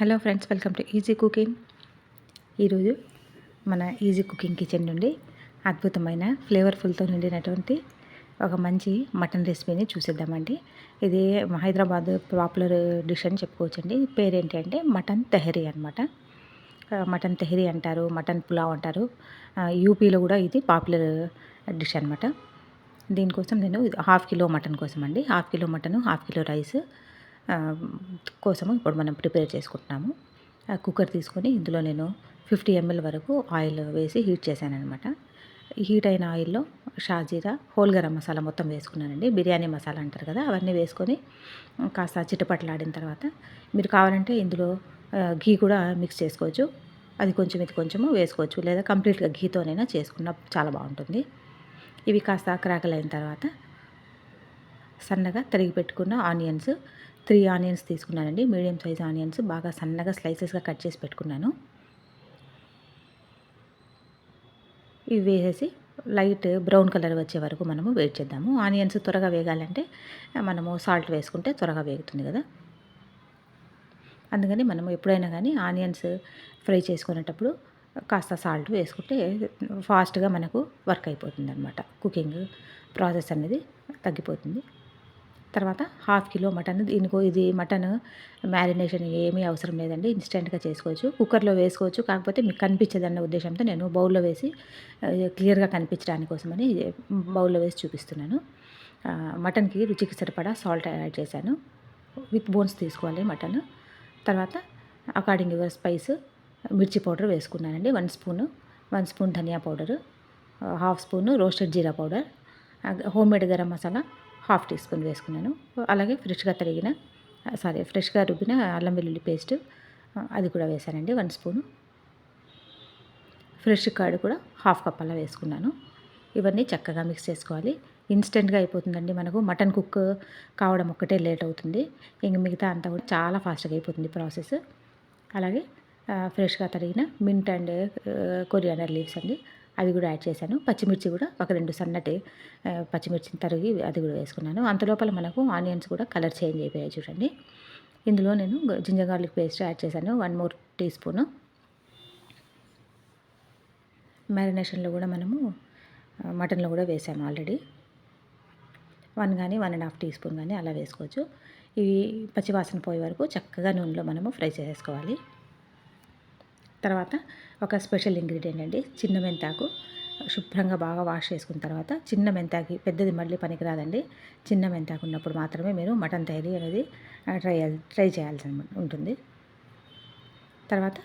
Hello friends, welcome to easy cooking. ఈరోజు మన easy cooking kitchen నుండి అద్భుతమైన ఫ్లేవర్ఫుల్తో నిండినటువంటి ఒక మంచి మటన్ రెసిపీని చూసేద్దామండి. ఇది హైదరాబాద్ పాపులర్ డిష్ అని చెప్పుకోవచ్చండి. పేరేంటి అంటే మటన్ తెహరీ అనమాట. మటన్ తెహరీ అంటారు, మటన్ పులావ్ అంటారు. యూపీలో కూడా ఇది పాపులర్ డిష్ అనమాట. దీనికోసం నేను హాఫ్ కిలో మటన్ కోసం అండి, half kilo mutton, half kilo rice కోసము ఇప్పుడు మనం ప్రిపేర్ చేసుకుంటున్నాము. కుక్కర్ తీసుకొని ఇందులో నేను 50 ml వరకు ఆయిల్ వేసి హీట్ చేశాననమాట. హీట్ అయిన ఆయిల్లో షాజీరా, హోల్ గరం మసాలా మొత్తం వేసుకున్నానండి. బిర్యానీ మసాలా అంటారు కదా, అవన్నీ వేసుకొని కాస్త చిటపటలాడిన తర్వాత మీరు కావాలంటే ఇందులో ఘీ కూడా మిక్స్ చేసుకోవచ్చు. అది కొంచెం ఇది కొంచెము వేసుకోవచ్చు, లేదా కంప్లీట్గా ఘీతోనైనా చేసుకున్న చాలా బాగుంటుంది. ఇవి కాస్త క్రాకల్ అయిన తర్వాత సన్నగా తరిగి పెట్టుకున్న ఆనియన్స్, 3 ఆనియన్స్ తీసుకున్నానండి. మీడియం సైజ్ ఆనియన్స్ బాగా సన్నగా స్లైసెస్గా కట్ చేసి పెట్టుకున్నాను. ఇవి వేసేసి లైట్ బ్రౌన్ కలర్ వచ్చే వరకు మనము వెయిట్ చేద్దాము. ఆనియన్స్ త్వరగా వేగాలంటే మనము సాల్ట్ వేసుకుంటే త్వరగా వేగుతుంది కదా. అందుకని మనము ఎప్పుడైనా కానీ ఆనియన్స్ ఫ్రై చేసుకునేటప్పుడు కాస్త సాల్ట్ వేసుకుంటే ఫాస్ట్గా మనకు వర్క్ అయిపోతుంది అనమాట. కుకింగ్ ప్రాసెస్ అనేది తగ్గిపోతుంది. తర్వాత హాఫ్ కిలో మటన్, ఇది మటన్ మ్యారినేషన్ ఏమీ అవసరం లేదండి, ఇన్స్టెంట్గా చేసుకోవచ్చు. కుక్కర్లో వేసుకోవచ్చు, కాకపోతే మీకు కనిపించదన్న ఉద్దేశంతో నేను బౌల్లో వేసి క్లియర్గా కనిపించడానికి కోసమని బౌల్లో వేసి చూపిస్తున్నాను. మటన్కి రుచికి సరిపడా సాల్ట్ యాడ్ చేశాను. విత్ బోన్స్ తీసుకోవాలి మటన్. తర్వాత అకార్డింగ్ యువర్ స్పైస్ మిర్చి పౌడర్ వేసుకున్నానండి. 1 స్పూన్ ధనియా పౌడరు, హాఫ్ స్పూను రోస్టెడ్ జీరా powder, homemade garam masala half teaspoon వేసుకున్నాను. అలాగే ఫ్రెష్గా రుబ్బిన అల్లం వెల్లుల్లి పేస్ట్ అది కూడా వేసానండి, 1 స్పూను. ఫ్రెష్ కర్డ్ కూడా హాఫ్ కప్ అలా వేసుకున్నాను. ఇవన్నీ చక్కగా మిక్స్ చేసుకోవాలి. ఇన్స్టెంట్గా అయిపోతుందండి. మనకు మటన్ కుక్ కావడం ఒక్కటే లేట్ అవుతుంది, ఇంక మిగతా అంతా కూడా చాలా ఫాస్ట్గా అయిపోతుంది ప్రాసెస్. అలాగే ఫ్రెష్గా తరిగిన మింట్ అండ్ కొరియాండర్ లీవ్స్ అండి, అవి కూడా యాడ్ చేశాను. పచ్చిమిర్చి కూడా ఒక 2 సన్నటి పచ్చిమిర్చిని తరిగి అది కూడా వేసుకున్నాను. అంతలోపల మనకు ఆనియన్స్ కూడా కలర్ చేంజ్ అయిపోయాయి చూడండి. ఇందులో నేను జింజర్ గార్లిక్ పేస్ట్ యాడ్ చేశాను, 1 మోర్ టీ స్పూను. మ్యారినేషన్లో కూడా మనము మటన్లో కూడా వేసాము ఆల్రెడీ. 1 కానీ 1.5 టీ స్పూన్ కానీ అలా వేసుకోవచ్చు. ఇవి పచ్చివాసన పోయే వరకు చక్కగా నూనెలో మనము ఫ్రై చేసేసుకోవాలి. తర్వాత ఒక స్పెషల్ ఇంగ్రీడియంట్ అండి, చిన్న మెంతాకు. శుభ్రంగా బాగా వాష్ చేసుకున్న తర్వాత చిన్న మెంతాకి, పెద్దది మళ్ళీ పనికిరాదండి. చిన్న మెంతాకు ఉన్నప్పుడు మాత్రమే మీరు మటన్ తయారీ అనేది ట్రై చేయాల్సి ఉంటుంది. తర్వాత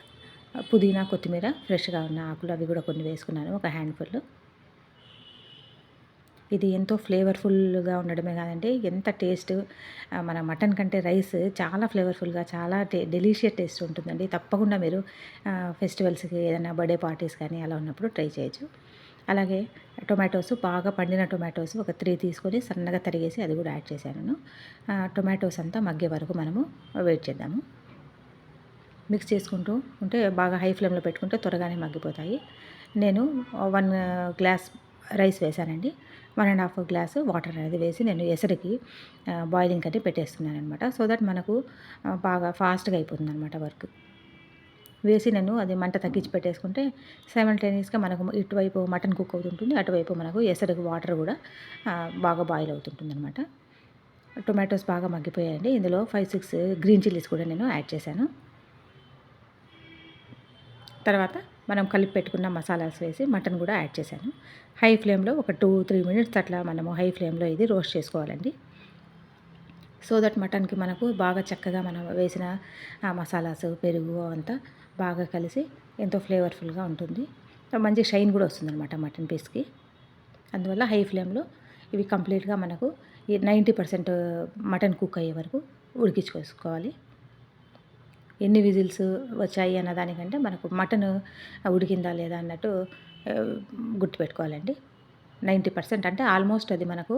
పుదీనా, కొత్తిమీర, ఫ్రెష్గా ఉన్న ఆకులు అవి కూడా కొన్ని వేసుకున్నాను, ఒక హ్యాండ్ఫుల్. ఇది ఎంతో ఫ్లేవర్ఫుల్గా ఉండడమే కాదండి, ఎంత టేస్ట్, మన మటన్ కంటే రైస్ చాలా ఫ్లేవర్ఫుల్గా, చాలా డెలీషియస్ టేస్ట్ ఉంటుందండి. తప్పకుండా మీరు ఫెస్టివల్స్కి, ఏదైనా బర్త్డే పార్టీస్ కానీ అలా ఉన్నప్పుడు ట్రై చేయొచ్చు. అలాగే టొమాటోస్, బాగా పండిన టొమాటోస్ ఒక 3 తీసుకొని సన్నగా తరిగేసి అది కూడా యాడ్ చేశాను. టొమాటోస్ అంతా మగ్గే వరకు మనము వెయిట్ చేద్దాము. మిక్స్ చేసుకుంటూ ఉంటే బాగా హై ఫ్లేమ్లో పెట్టుకుంటే త్వరగానే మగ్గిపోతాయి. నేను 1 గ్లాస్ రైస్ వేసానండి, 1.5 గ్లాసు వాటర్ అనేది వేసి నేను ఎసరికి బాయిలింగ్ అని పెట్టేస్తున్నాను అనమాట. సో దట్ మనకు బాగా ఫాస్ట్గా అయిపోతుంది అనమాట వర్క్. వేసి నేను అది మంట తగ్గించి పెట్టేసుకుంటే సైమల్టేనియస్గా మనకు ఇటువైపు మటన్ కుక్ అవుతుంటుంది, అటువైపు మనకు ఎసరికి వాటర్ కూడా బాగా బాయిల్ అవుతుంటుంది అనమాట. టొమాటోస్ బాగా మగ్గిపోయాయండి. ఇందులో 5-6 గ్రీన్ చిల్లీస్ కూడా నేను యాడ్ చేశాను. తర్వాత మనం కలిపి పెట్టుకున్న మసాలాస్ వేసి మటన్ కూడా యాడ్ చేశాను. హై ఫ్లేమ్లో ఒక 2-3 మినిట్స్ అట్లా మనము హై ఫ్లేమ్లో ఇది రోస్ట్ చేసుకోవాలండి. సో దట్ మటన్కి మనకు బాగా చక్కగా మనం వేసిన మసాలాస్, పెరుగు అంతా బాగా కలిసి ఎంతో ఫ్లేవర్ఫుల్గా ఉంటుంది. మంచి షైన్ కూడా వస్తుందన్నమాట మటన్ పీస్కి. అందువల్ల హై ఫ్లేమ్లో ఇవి కంప్లీట్గా మనకు 90% మటన్ కుక్ అయ్యే వరకు ఉడికించుకోవాలి. ఎన్ని విజిల్స్ వచ్చాయి అన్న దానికంటే మనకు మటన్ ఉడికిందా లేదా అన్నట్టు గుర్తుపెట్టుకోవాలండి. 90% అంటే ఆల్మోస్ట్ అది మనకు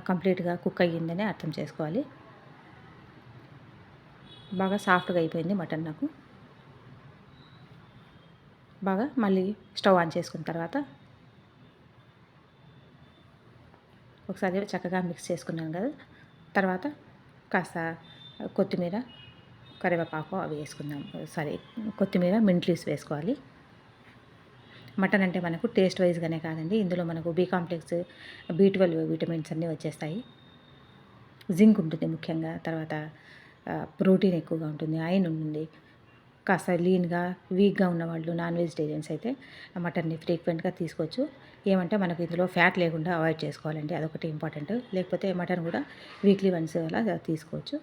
కంప్లీట్గా కుక్ అయ్యిందనే అర్థం చేసుకోవాలి. బాగా సాఫ్ట్గా అయిపోయింది మటన్ నాకు. బాగా మళ్ళీ స్టవ్ ఆన్ చేసుకున్న తర్వాత ఒకసారి చక్కగా మిక్స్ చేసుకున్నాను కదా. తర్వాత కాస్త కొత్తిమీర, కరివేపాకు అవి వేసుకుందాం. కొత్తిమీర, మింట్ లీవ్స్ వేసుకోవాలి. మటన్ అంటే మనకు టేస్ట్ వైజ్గానే కాదండి, ఇందులో మనకు బి కాంప్లెక్స్, B12 విటమిన్స్ అన్నీ వచ్చేస్తాయి. జింక్ ఉంటుంది ముఖ్యంగా. తర్వాత ప్రోటీన్ ఎక్కువగా ఉంటుంది, ఐరన్ ఉంటుంది. కాస్త లీన్గా, వీక్గా ఉన్నవాళ్ళు, నాన్ వెజిటేరియన్స్ అయితే మటన్ని ఫ్రీక్వెంట్గా తీసుకోవచ్చు. ఏమంటే మనకు ఇందులో ఫ్యాట్ లేకుండా అవాయిడ్ చేసుకోవాలండి, అదొకటి ఇంపార్టెంట్. లేకపోతే మటన్ కూడా వీక్లీ వన్స్ అలా తీసుకోవచ్చు.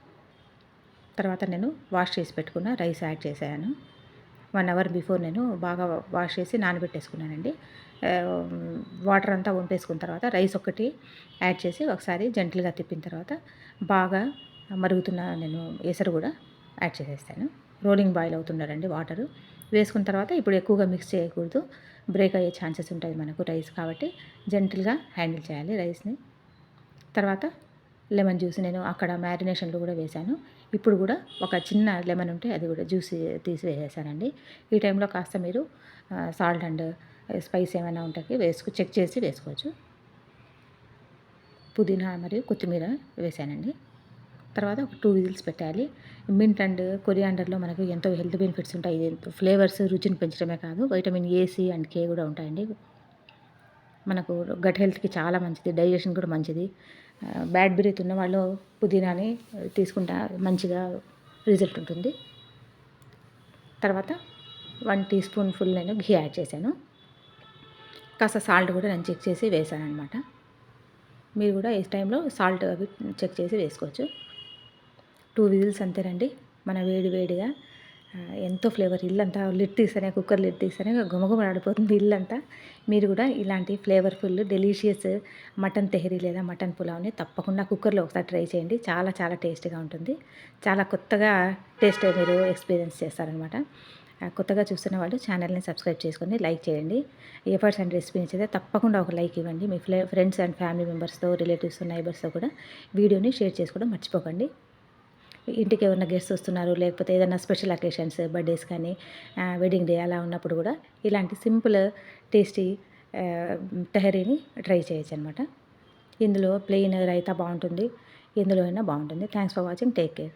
తర్వాత నేను వాష్ చేసి పెట్టుకున్న రైస్ యాడ్ చేశాను. 1 అవర్ బిఫోర్ నేను బాగా వాష్ చేసి నానబెట్టేసుకున్నానండి. వాటర్ అంతా వంపేసుకున్న తర్వాత రైస్ ఒక్కటి యాడ్ చేసి ఒకసారి జెంటిల్గా తిప్పిన తర్వాత బాగా మరుగుతున్న నేను ఎసరు కూడా యాడ్ చేసేస్తాను. రోలింగ్ బాయిల్ అవుతుండాలండి వాటరు. వేసుకున్న తర్వాత ఇప్పుడు ఎక్కువగా మిక్స్ చేయకూడదు, బ్రేక్ అయ్యే ఛాన్సెస్ ఉంటుంది మనకు రైస్ కాబట్టి జెంటిల్గా హ్యాండిల్ చేయాలి రైస్ని. తర్వాత లెమన్ జ్యూస్ నేను అక్కడ మ్యారినేషన్లో కూడా వేశాను. ఇప్పుడు కూడా ఒక చిన్న లెమన్ ఉంటే అది కూడా జ్యూస్ తీసి వేసేసానండి. ఈ టైంలో కాస్త మీరు సాల్ట్ అండ్ స్పైస్ ఏమైనా ఉంటే చెక్ చేసి వేసుకోవచ్చు. పుదీనా మరియు కొత్తిమీర వేసానండి. తర్వాత ఒక 2 విజిల్స్ పెట్టాలి. మింట్ అండ్ కొరియాండర్లో మనకు ఎంతో హెల్త్ బెనిఫిట్స్ ఉంటాయి. ఫ్లేవర్స్ రుచిని పెంచడమే కాదు, vitamin A, C and K కూడా ఉంటాయండి. మనకు గట్ హెల్త్కి చాలా మంచిది, డైజెషన్ కూడా మంచిది. బ్యాడ్ బ్రీత్ ఉన్న వాళ్ళు పుదీనాని తీసుకుంటా మంచిగా రిజల్ట్ ఉంటుంది. తర్వాత 1 టీ స్పూన్ ఫుల్ నేను ఘీ యాడ్ చేశాను. కాస్త సాల్ట్ కూడా నేను చెక్ చేసి వేసాను అనమాట. మీరు కూడా ఈ టైంలో సాల్ట్ అవి చెక్ చేసి వేసుకోవచ్చు. 2 విజిల్స్ అంతేనండి. మన వేడిగా ఎంతో ఫ్లేవర్, ఇల్లంతా కుక్కర్ లిడ్ తీస్తేనే గుమగుమలాడిపోతుంది ఇల్లంతా. మీరు కూడా ఇలాంటి ఫ్లేవర్ఫుల్ డెలీషియస్ మటన్ తెహరీ లేదా మటన్ పులావ్ని తప్పకుండా కుక్కర్లో ఒకసారి ట్రై చేయండి. చాలా చాలా టేస్టీగా ఉంటుంది. చాలా కొత్తగా టేస్ట్ మీరు ఎక్స్పీరియన్స్ చేస్తారనమాట. కొత్తగా చూస్తున్న వాళ్ళు ఛానల్ని సబ్స్క్రైబ్ చేసుకొని లైక్ చేయండి. ఎఫర్ట్స్ అండ్ రెసిపీ నచ్చితే తప్పకుండా ఒక లైక్ ఇవ్వండి. మీ ఫ్రెండ్స్ అండ్ ఫ్యామిలీ మెంబర్స్తో, రిలేటివ్స్, నైబర్స్తో కూడా వీడియోని షేర్ చేసుకోవడం మర్చిపోకండి. ఇంటికి ఎవరైనా గెస్ట్ వస్తున్నారు, లేకపోతే ఏదైనా స్పెషల్ అకేషన్స్, బర్త్డేస్ కానీ వెడ్డింగ్ డే అలా ఉన్నప్పుడు కూడా ఇలాంటి సింపుల్ టేస్టీ తెహరీని ట్రై చేయొచ్చు అనమాట. ఇందులో ప్లెయిన్ రైతా బాగుంటుంది, ఎందులో అయినా బాగుంటుంది. Thanks for watching. Take care.